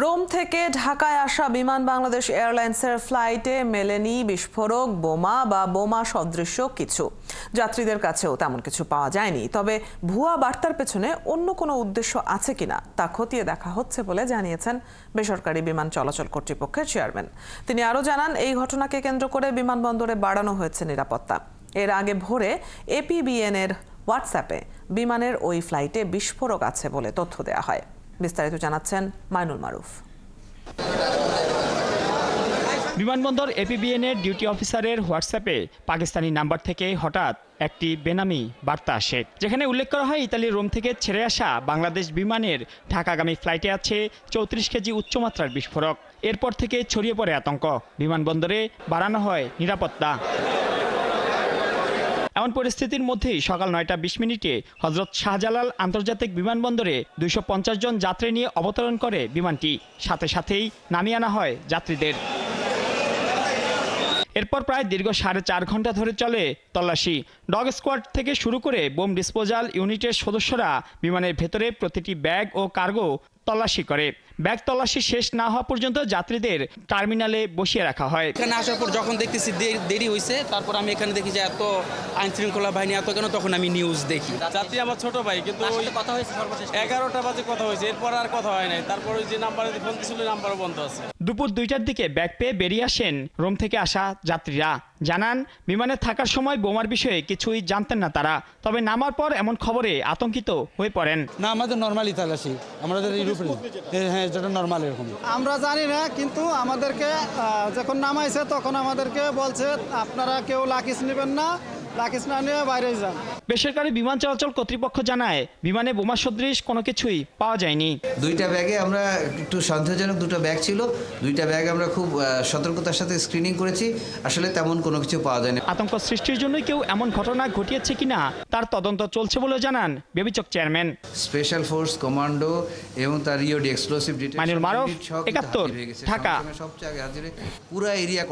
Rome থেকে ঢাকায় আসা বিমান বাংলাদেশ এয়ারলাইন্সের ফ্লাইটে মেলেনি বিস্ফোরক, বোমা বা বোমা সদৃশ কিছু। যাত্রীদের কাছেও তেমন কিছু পাওয়া যায়নি। তবে ভুয়া বার্তার পেছনে অন্য কোনো উদ্দেশ্য আছে কিনা তা খতিয়ে দেখা হচ্ছে বলে জানিয়েছেন বেসরকারি বিমান চলাচল কর্তৃপক্ষের চেয়ারম্যান। তিনি আরও জানান, এই ঘটনাকে কেন্দ্র করে বিমানবন্দরে বাড়ানো হয়েছে নিরাপত্তা। এর আগে ভোরে এপিবিএন এর হোয়াটসঅ্যাপে বিমানের ওই ফ্লাইটে বিস্ফোরক আছে বলে তথ্য দেওয়া হয়। বিস্তারিত জানাচ্ছেন মাইনুল মারুফ। বিমানবন্দর এপিবিএন এর ডিউটি অফিসারের হোয়াটসঅ্যাপে পাকিস্তানি নাম্বার থেকে হঠাৎ একটি বেনামি বার্তা আসে, যেখানে উল্লেখ করা হয় ইতালির রোম থেকে ছেড়ে আসা বাংলাদেশ বিমানের ঢাকাগামী ফ্লাইটে আছে 34 কেজি উচ্চমাত্রার বিস্ফোরক। এরপর থেকে ছড়িয়ে পড়ে আতঙ্ক। বিমানবন্দরে বাড়ানো হয় নিরাপত্তা। এমন পরিস্থিতির মধ্যেই সকাল 9টা 20 মিনিটে হযরত শাহজালাল আন্তর্জাতিক বিমানবন্দরে 250 জন যাত্রী নিয়ে অবতরণ করে বিমানটি। সাথে সাথেই নামিয়ে আনা হয় যাত্রীদের। এরপর প্রায় দীর্ঘ 4.5 ঘন্টা ধরে চলে তল্লাশি। ডগ স্কোয়াড থেকে শুরু করে বোম ডিসপোজাল ইউনিটের সদস্যরা বিমানের ভেতরে প্রতিটি ব্যাগ ও কার্গো তল্লাশি করে। ব্যাগ তল্লাশি শেষ না হওয়া পর্যন্ত যাত্রীদের টার্মিনালে বসিয়ে রাখা হয়। এখানে আসার পর যখন দেখতেছি দেরি হয়েছে, তারপর আমি এখানে দেখি যে এত আইন শৃঙ্খলা বাহিনী এত কেন, তখন আমি নিউজ দেখি। যাত্রী আমার ছোট ভাই, কিন্তু কথা হয়েছে সর্বশেষ 11টা বাজে কথা হয়েছে, এরপর আর কথা হয় নাই। তারপর ওই যে নাম্বারে ফোন দিছিল, নাম্বারও বন্ধ আছে। দুপুর 2টার দিকে ব্যাগ পেয়ে বেরিয়ে আসেন রোম থেকে আসা যাত্রীরা। জানান, বিমানে থাকার সময় বোমার বিষয়ে কিছুই জানতেন না তারা। তবে নামার পর এমন খবরে আতঙ্কিত হয়ে পড়েন। না, আমাদের নরমালি তল্লাশি, আমাদের হ্যাঁ, যেটা নরমাল এরকম। আমরা জানি না, কিন্তু আমাদেরকে যখন নামাইছে তখন আমাদেরকে বলছে আপনারা কেউ লাকিস নেবেন না, লাকিস না নিয়ে বাইরে যান। বেসরকারি বিমান চলাচল কর্তৃপক্ষ জানায়, বিমানে বোমা সদৃশ কোনো কিছুই পাওয়া যায়নি। দুইটা ব্যাগে আমরা একটু সন্দেহজনক দুটো ব্যাগ ছিল, দুইটা ব্যাগ আমরা খুব সতর্কতার সাথে স্ক্রিনিং করেছি। আসলে তেমন কোনো কিছু পাওয়া যায়নি। আতঙ্ক সৃষ্টির জন্য কেউ এমন ঘটনা ঘটিয়েছে কিনা তার তদন্ত চলছে বলে জানান বেবিচক চেয়ারম্যান। স্পেশাল ফোর্স, কমান্ডো এবং তার ইওডি এক্সপ্লোসিভ ডিটেকশন মাইনুল মারুফ, 71, ঢাকা। সবচেয়ে আগে পুরো এরিয়া